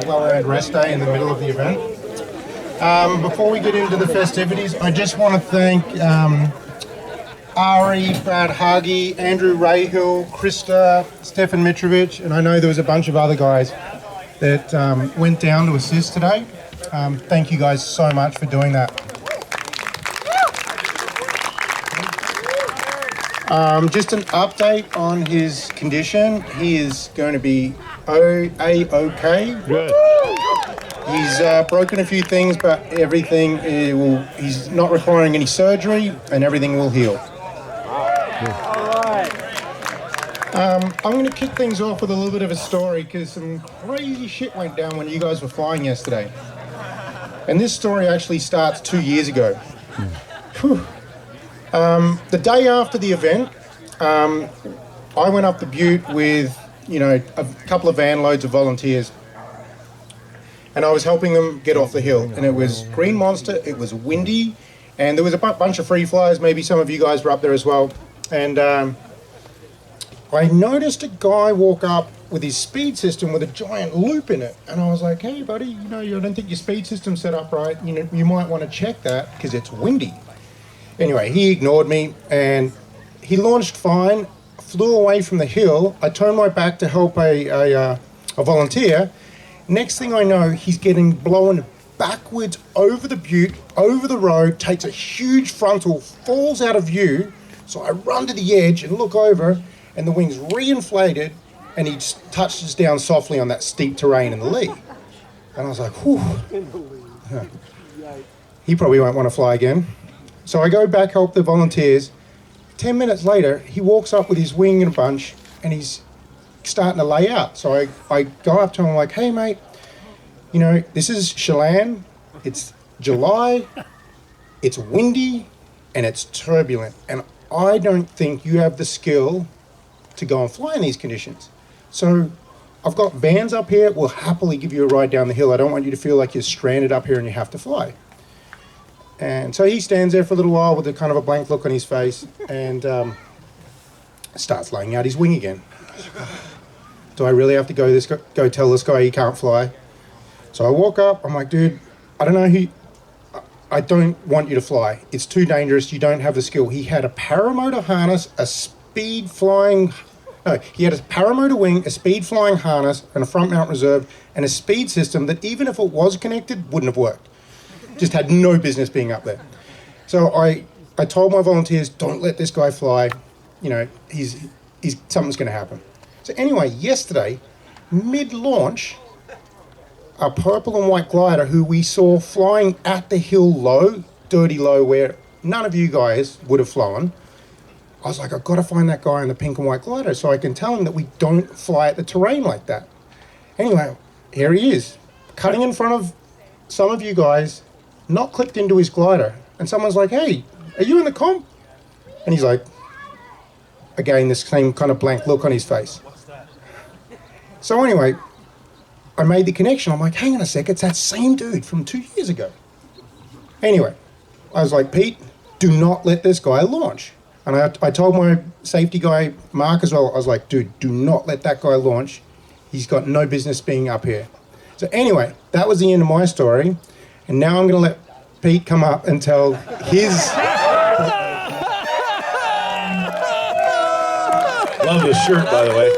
well-earned rest day in the middle of the event. Before we get into the festivities, I just want to thank Ari, Brad Hagi, Andrew Rahill, Krista, Stefan Mitrovic, and I know there was a bunch of other guys that went down to assist today. Thank you guys so much for doing that. Just an update on his condition. He is going to be A-OK. Good. He's broken a few things, but everything he's not requiring any surgery, and everything will heal. I'm going to kick things off with a little bit of a story because some crazy shit went down when you guys were flying yesterday. And this story actually starts 2 years ago. The day after the event, I went up the Butte with, a couple of van loads of volunteers. And I was helping them get off the hill. And it was Green Monster, it was windy, and there was a bunch of free flyers. Maybe some of you guys were up there as well. And I noticed a guy walk up with his speed system with a giant loop in it. And I was like, hey, buddy, I don't think your speed system's set up right. You might want to check that because it's windy. Anyway, he ignored me and he launched fine, flew away from the hill. I turned my back to help a volunteer. Next thing I know, he's getting blown backwards over the Butte, over the road, takes a huge frontal, falls out of view. So I run to the edge and look over, and the wing's reinflated, and he just touches down softly on that steep terrain in the lee. And I was like, whew. He probably won't want to fly again. So I go back, help the volunteers. 10 minutes later, he walks up with his wing in a bunch, and he's starting to lay out. So I go up to him like, hey, mate, this is Chelan. It's July, it's windy, and it's turbulent. And I don't think you have the skill to go and fly in these conditions. So I've got vans up here. We'll happily give you a ride down the hill. I don't want you to feel like you're stranded up here and you have to fly. And so he stands there for a little while with a kind of a blank look on his face and starts laying out his wing again. Do I really have to go tell this guy he can't fly? So I walk up. I'm like, dude, I don't want you to fly. It's too dangerous. You don't have the skill. He had a paramotor harness, he had a paramotor wing, a speed flying harness, and a front mount reserve, and a speed system that even if it was connected, wouldn't have worked. Just had no business being up there. So I told my volunteers, don't let this guy fly. He's something's going to happen. So anyway, yesterday, mid-launch, a purple and white glider who we saw flying at the hill low, dirty low, where none of you guys would have flown. I was like, I've got to find that guy in the pink and white glider so I can tell him that we don't fly at the terrain like that. Anyway, here he is, cutting in front of some of you guys, not clipped into his glider. And someone's like, hey, are you in the comp? And he's like, again, this same kind of blank look on his face. So anyway, I made the connection. I'm like, hang on a sec, it's that same dude from 2 years ago. Anyway, I was like, Pete, do not let this guy launch. And I told my safety guy, Mark, as well, I was like, dude, do not let that guy launch. He's got no business being up here. So anyway, that was the end of my story. And now I'm going to let Pete come up and tell his... Love this shirt, by the way.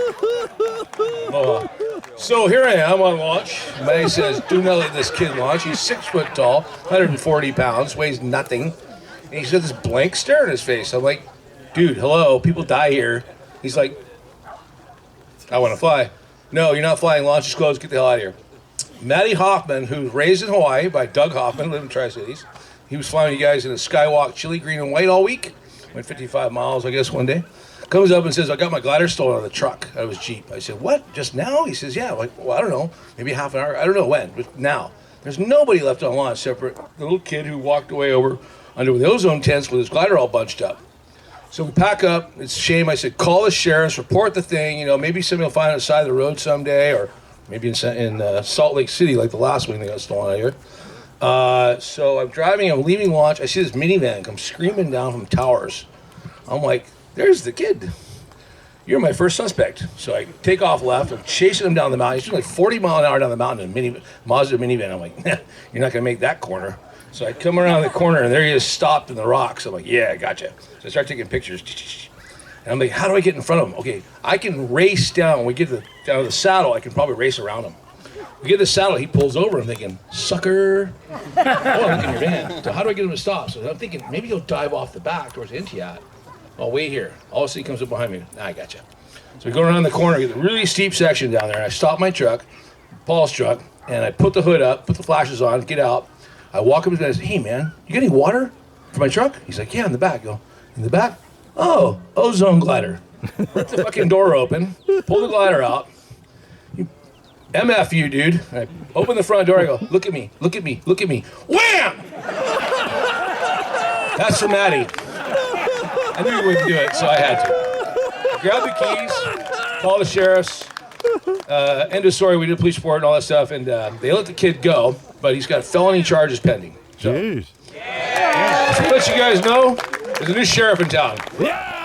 So here I am on launch. May says, do not let this kid launch. He's 6 foot tall, 140 pounds, weighs nothing. And he's got this blank stare on his face. I'm like, dude, hello, people die here. He's like, I want to fly. No, you're not flying. Launch is closed. Get the hell out of here. Matty Hoffman, who's raised in Hawaii by Doug Hoffman, lived in Tri-Cities. He was flying you guys in a Skywalk chili green and white all week. Went 55 miles, I guess, one day. Comes up and says, I got my glider stolen on the truck out of his Jeep. I said, what? Just now? He says, yeah. I'm like, well, I don't know. Maybe half an hour. I don't know when, but now. There's nobody left on launch except for the little kid who walked away over under the ozone tents with his glider all bunched up. So we pack up. It's a shame. I said, call the sheriffs, report the thing. Maybe somebody will find it on the side of the road someday, or maybe in Salt Lake City, like the last wing that got stolen out here. So I'm driving. I'm leaving launch. I see this minivan come screaming down from towers. I'm like, there's the kid. you're my first suspect. So I take off left. I'm chasing him down the mountain. He's doing like 40 mile an hour down the mountain in a Mazda minivan. I'm like, nah, you're not going to make that corner. So I come around the corner, and there he is stopped in the rocks. I'm like, yeah, gotcha. So I start taking pictures. And I'm like, how do I get in front of him? Okay, I can race down. When we get down to the saddle, I can probably race around him. We get the saddle, he pulls over. I'm thinking, sucker. Oh, look at your van. So how do I get him to stop? So I'm thinking, maybe he'll dive off the back towards Intiat. Oh, wait here. All of a sudden he comes up behind me. I gotcha. So we go around the corner, get a really steep section down there, and I stop my truck, Paul's truck, and I put the hood up, put the flashes on, get out. I walk up to him and I say, hey, man, you got any water for my truck? He's like, yeah, in the back. I go, in the back? Oh, ozone glider. Rip the fucking door open, pull the glider out. MF you, dude. And I open the front door, I go, look at me, look at me, look at me. Wham! That's for Maddie. I knew you wouldn't do it, so I had to. Grab the keys, call the sheriffs, end of story, we did a police report and all that stuff, and they let the kid go, but he's got felony charges pending. So, Jeez. just to let you guys know, there's a new sheriff in town. Yeah!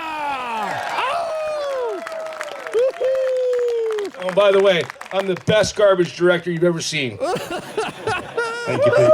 Oh, by the way, I'm the best garbage director you've ever seen. Thank you, Pete.